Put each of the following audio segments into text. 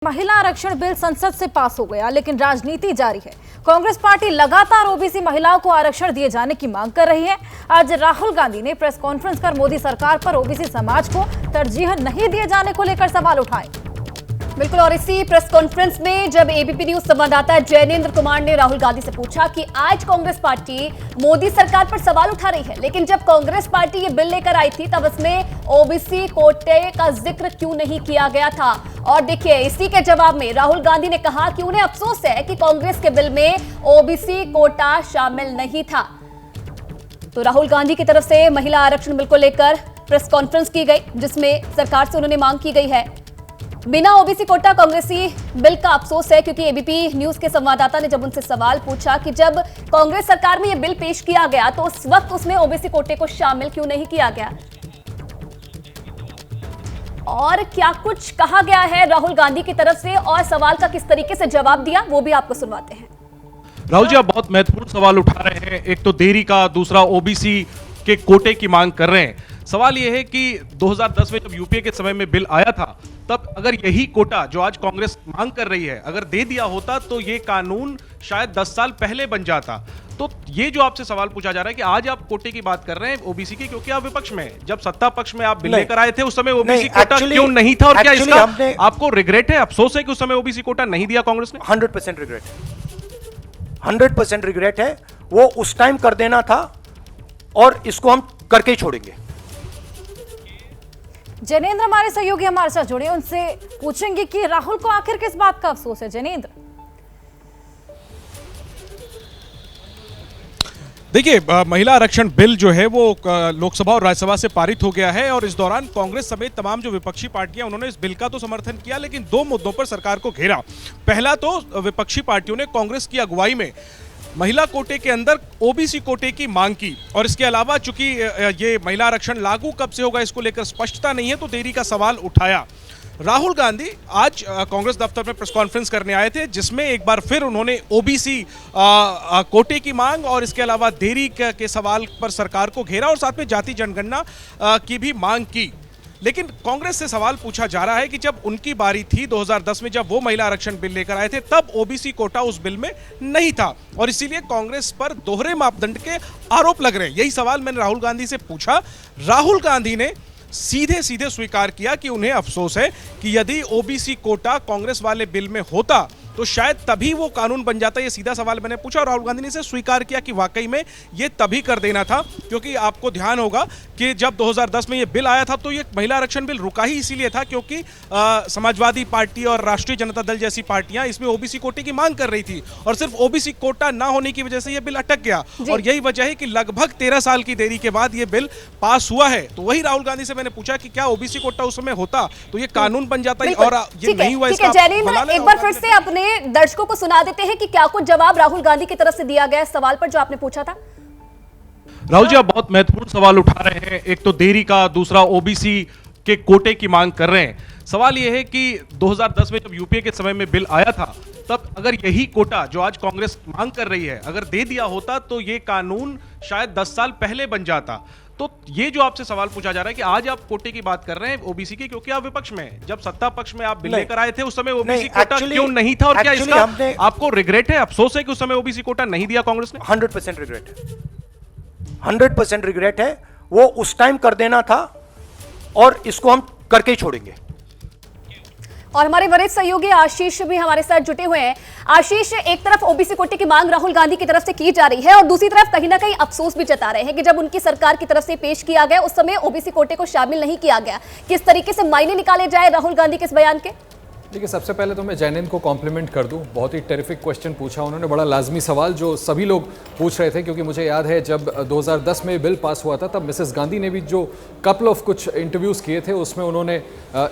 महिला आरक्षण बिल संसद से पास हो गया, लेकिन राजनीति जारी है। कांग्रेस पार्टी लगातार ओबीसी महिलाओं को आरक्षण दिए जाने की मांग कर रही है। आज राहुल गांधी ने प्रेस कॉन्फ्रेंस कर मोदी सरकार पर ओबीसी समाज को तरजीह नहीं दिए जाने को लेकर सवाल उठाए। बिल्कुल, और इसी प्रेस कॉन्फ्रेंस में जब एबीपी न्यूज संवाददाता जैनेंद्र कुमार ने राहुल गांधी से पूछा कि आज कांग्रेस पार्टी मोदी सरकार पर सवाल उठा रही है, लेकिन जब कांग्रेस पार्टी ये बिल लेकर आई थी तब इसमें ओबीसी कोटे का जिक्र क्यों नहीं किया गया था। और देखिए, इसी के जवाब में राहुल गांधी ने कहा कि उन्हें अफसोस है कि कांग्रेस के बिल में ओबीसी कोटा शामिल नहीं था। तो राहुल गांधी की तरफ से महिला आरक्षण बिल को लेकर प्रेस कॉन्फ्रेंस की गई, जिसमें सरकार से उन्होंने मांग की गई है बिना ओबीसी कोटा कांग्रेसी बिल का अफसोस है, क्योंकि एबीपी न्यूज के संवाददाता ने जब उनसे सवाल पूछा कि जब कांग्रेस सरकार में यह बिल पेश किया गया तो उस वक्त उसमें ओबीसी कोटे को शामिल क्यों नहीं किया गया, और क्या कुछ कहा गया है राहुल गांधी की तरफ से और सवाल का किस तरीके से जवाब दिया, वो भी आपको सुनवाते हैं। राहुल जी, आप बहुत महत्वपूर्ण सवाल उठा रहे हैं। एक तो देरी का, दूसरा ओबीसी के कोटे की मांग कर रहे हैं। सवाल यह है कि 2010 में जब यूपीए के समय में बिल आया था, तब अगर यही कोटा जो आज कांग्रेस मांग कर रही है अगर दे दिया होता तो ये कानून शायद 10 साल पहले बन जाता। तो ये जो आपसे सवाल पूछा जा रहा है कि आज आप कोटे की बात कर रहे हैं ओबीसी की, क्योंकि आप विपक्ष में, जब सत्ता पक्ष में आप बिल लेकर आए थे उस समय ओबीसी कोटा क्यों नहीं था, और क्या इसका आपको रिग्रेट है, अफसोस है कि उस समय ओबीसी कोटा नहीं दिया कांग्रेस ने? 100% रिग्रेट है, 100% रिग्रेट है। वो उस टाइम कर देना था और इसको हम करके ही छोड़ेंगे। जैनेंद्र हमारे सहयोगी हमारे साथ जुड़े, उनसे पूछेंगे कि राहुल को आखिर किस बात का अफसोस है। जैनेंद्र, देखिए, महिला आरक्षण बिल जो है वो लोकसभा और राज्यसभा से पारित हो गया है, और इस दौरान कांग्रेस समेत तमाम जो विपक्षी पार्टियां उन्होंने इस बिल का तो समर्थन किया, लेकिन दो मुद्दों पर सरकार को घेरा। पहला तो विपक्षी पार्टियों ने कांग्रेस की अगुवाई में महिला कोटे के अंदर ओबीसी कोटे की मांग की, और इसके अलावा चूंकि ये महिला आरक्षण लागू कब से होगा इसको लेकर स्पष्टता नहीं है, तो देरी का सवाल उठाया। राहुल गांधी आज कांग्रेस दफ्तर में प्रेस कॉन्फ्रेंस करने आए थे, जिसमें एक बार फिर उन्होंने ओबीसी कोटे की मांग और इसके अलावा देरी के सवाल पर सरकार को घेरा, और साथ में जाति जनगणना की भी मांग की। लेकिन कांग्रेस से सवाल पूछा जा रहा है कि जब उनकी बारी थी 2010 में, जब वो महिला आरक्षण बिल लेकर आए थे, तब ओबीसी कोटा उस बिल में नहीं था, और इसीलिए कांग्रेस पर दोहरे मापदंड के आरोप लग रहे हैं। यही सवाल मैंने राहुल गांधी से पूछा। राहुल गांधी ने सीधे सीधे स्वीकार किया कि उन्हें अफसोस है कि यदि ओबीसी कोटा कांग्रेस वाले बिल में होता तो शायद तभी वो कानून बन जाता। ये सीधा सवाल मैंने पूछा, और राहुल गांधी ने इसे स्वीकार किया कि वाकई में ये तभी कर देना था, क्योंकि आपको ध्यान होगा कि जब 2010 में ये बिल आया था तो ये महिला आरक्षण बिल रुका ही इसीलिए था क्योंकि समाजवादी पार्टी और राष्ट्रीय जनता दल जैसी पार्टियां इसमें ओबीसी कोटे की मांग कर रही थी, और सिर्फ ओबीसी कोटा ना होने की वजह से ये बिल अटक गया, और यही वजह है कि लगभग 13 साल की देरी के बाद ये बिल पास हुआ है। तो वही राहुल गांधी से मैंने पूछा कि क्या ओबीसी कोटा उस समय होता तो ये कानून बन जाता, और ये नहीं हुआ। इसका एक बार फिर से अपने दर्शकों को सुना देते हैं कि क्या कुछ जवाब राहुल गांधी की तरफ से दिया गया इस सवाल पर जो आपने पूछा था। राहुल जी, आप बहुत महत्वपूर्ण सवाल उठा रहे हैं। एक तो देरी का, दूसरा ओबीसी के कोटे की मांग कर रहे हैं। सवाल यह है कि 2010 में जब यूपीए के समय में बिल आया था, तब अगर यही कोटा जो आज कांग्रेस मांग कर रही है अगर दे दिया होता तो ये कानून शायद 10 साल पहले बन जाता। तो ये जो आपसे सवाल पूछा जा रहा है कि आज आप कोटे की बात कर रहे हैं ओबीसी की, क्योंकि आप विपक्ष में, जब सत्ता पक्ष में आप बिल लेकर आए थे उस समय ओबीसी कोटा क्यों नहीं था, और क्या इसका आपको रिग्रेट है, अफसोस है कि उस समय ओबीसी कोटा नहीं दिया कांग्रेस ने? 100% रिग्रेट है, 100% रिग्रेट है। वो उस टाइम कर देना था और इसको हम करके ही छोड़ेंगे। और हमारे वरिष्ठ सहयोगी आशीष भी हमारे साथ जुटे हुए हैं। आशीष, एक तरफ ओबीसी कोटे की मांग राहुल गांधी की तरफ से की जा रही है, और दूसरी तरफ कहीं ना कहीं अफसोस भी जता रहे हैं कि जब उनकी सरकार की तरफ से पेश किया गया उस समय ओबीसी कोटे को शामिल नहीं किया गया। किस तरीके से मायने निकाले जाए राहुल गांधी के इस बयान के? देखिए, सबसे पहले तो मैं जैनेंद्र को कॉम्प्लीमेंट कर दूं, बहुत ही टेरिफिक क्वेश्चन पूछा उन्होंने, बड़ा लाजमी सवाल जो सभी लोग पूछ रहे थे, क्योंकि मुझे याद है जब 2010 में बिल पास हुआ था तब मिसेस गांधी ने भी जो कपल ऑफ कुछ इंटरव्यूज़ किए थे उसमें उन्होंने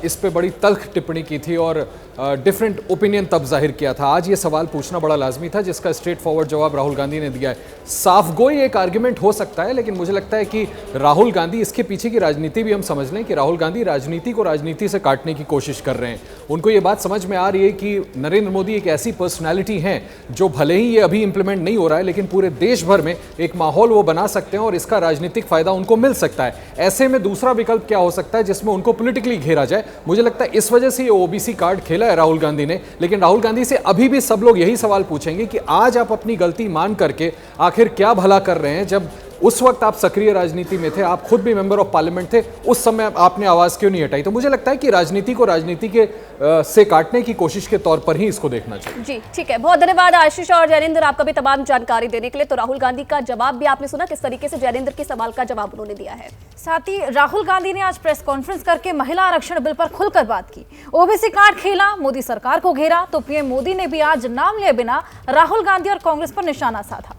इस पे बड़ी तल्ख टिप्पणी की थी और डिफरेंट ओपिनियन तब जाहिर किया था। आज ये सवाल पूछना बड़ा लाजमी था, जिसका स्ट्रेट फॉरवर्ड जवाब राहुल गांधी ने दिया है। साफ गोई एक आर्ग्यूमेंट हो सकता है, लेकिन मुझे लगता है कि राहुल गांधी, इसके पीछे की राजनीति भी हम समझ लें कि राहुल गांधी राजनीति को राजनीति से काटने की कोशिश कर रहे हैं। उनको ये बात समझ में आ रही है कि नरेंद्र मोदी एक ऐसी पर्सनालिटी हैं जो भले ही ये अभी इंप्लीमेंट नहीं हो रहा है, लेकिन पूरे देश भर में एक माहौल वो बना सकते हैं और इसका राजनीतिक फायदा उनको मिल सकता है। ऐसे में दूसरा विकल्प क्या हो सकता है जिसमें उनको पॉलिटिकली घेरा जाए? मुझे लगता है इस वजह से ये ओबीसी कार्ड खेला है राहुल गांधी ने। लेकिन राहुल गांधी से अभी भी सब लोग यही सवाल पूछेंगे कि आज आप अपनी गलती मान करके आखिर क्या भला कर रहे हैं, जब उस वक्त आप सक्रिय राजनीति में थे, आप खुद भी मेंबर ऑफ पार्लियामेंट थे, उस समय आपने आवाज क्यों नहीं हटाई? तो मुझे लगता है कि राजनीति को राजनीति के से काटने की कोशिश के तौर पर ही इसको देखना चाहिए। जी ठीक है, बहुत धन्यवाद आशीष और जैनेंद्र आपका भी तमाम जानकारी देने के लिए। तो राहुल गांधी का जवाब भी आपने सुना, किस तरीके से जैनेंद्र के सवाल का जवाब उन्होंने दिया है। साथ ही राहुल गांधी ने आज प्रेस कॉन्फ्रेंस करके महिला आरक्षण बिल पर खुलकर बात की। ओबीसी कार्ड खेला, मोदी सरकार को घेरा, तो पीएम मोदी ने भी आज नाम लिए बिना राहुल गांधी और कांग्रेस पर निशाना साधा।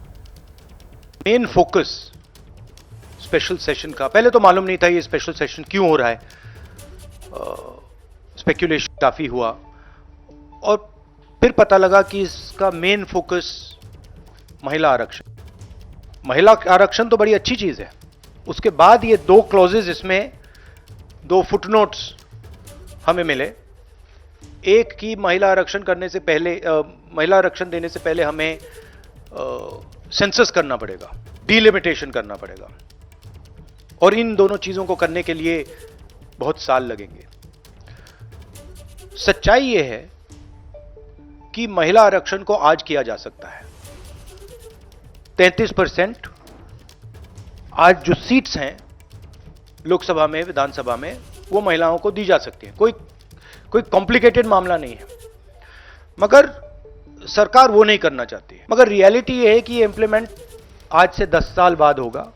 मेन फोकस स्पेशल सेशन का, पहले तो मालूम नहीं था ये स्पेशल सेशन क्यों हो रहा है, स्पेक्यूलेशन काफी हुआ और फिर पता लगा कि इसका मेन फोकस महिला आरक्षण। महिला आरक्षण तो बड़ी अच्छी चीज है, उसके बाद ये दो क्लॉजेज, इसमें दो फुटनोट्स हमें मिले। एक की महिला आरक्षण करने से पहले, महिला आरक्षण देने से पहले हमें सेंसस करना पड़ेगा, डिलिमिटेशन करना पड़ेगा, और इन दोनों चीजों को करने के लिए बहुत साल लगेंगे। सच्चाई यह है कि महिला आरक्षण को आज किया जा सकता है। 33% आज जो सीट्स हैं लोकसभा में, विधानसभा में, वो महिलाओं को दी जा सकती हैं। कोई कॉम्प्लिकेटेड मामला नहीं है, मगर सरकार वो नहीं करना चाहती है। मगर रियलिटी ये है कि ये इंप्लीमेंट आज से 10 साल बाद होगा,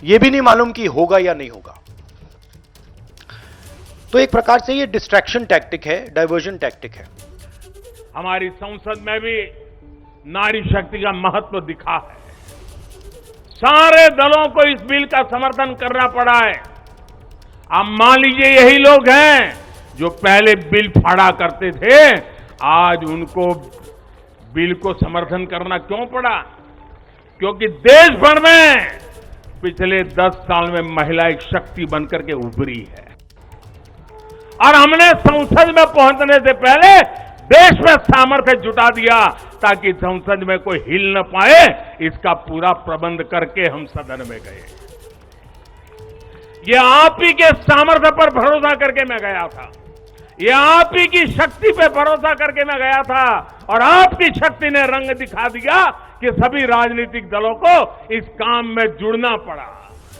ये भी नहीं मालूम कि होगा या नहीं होगा। तो एक प्रकार से ये डिस्ट्रैक्शन टैक्टिक है, डाइवर्जन टैक्टिक है। हमारी संसद में भी नारी शक्ति का महत्व दिखा है। सारे दलों को इस बिल का समर्थन करना पड़ा है। अब मान लीजिए यही लोग हैं जो पहले बिल फाड़ा करते थे, आज उनको बिल को समर्थन करना क्यों पड़ा? क्योंकि देश भर में पिछले 10 साल में महिला एक शक्ति बनकर के उभरी है और हमने संसद में पहुंचने से पहले देश में सामर्थ्य जुटा दिया ताकि संसद में कोई हिल न पाए। इसका पूरा प्रबंध करके हम सदन में गए। ये आप ही के सामर्थ्य पर भरोसा करके मैं गया था, ये आप ही की शक्ति पे भरोसा करके मैं गया था, और आपकी शक्ति ने रंग दिखा दिया कि सभी राजनीतिक दलों को इस काम में जुड़ना पड़ा।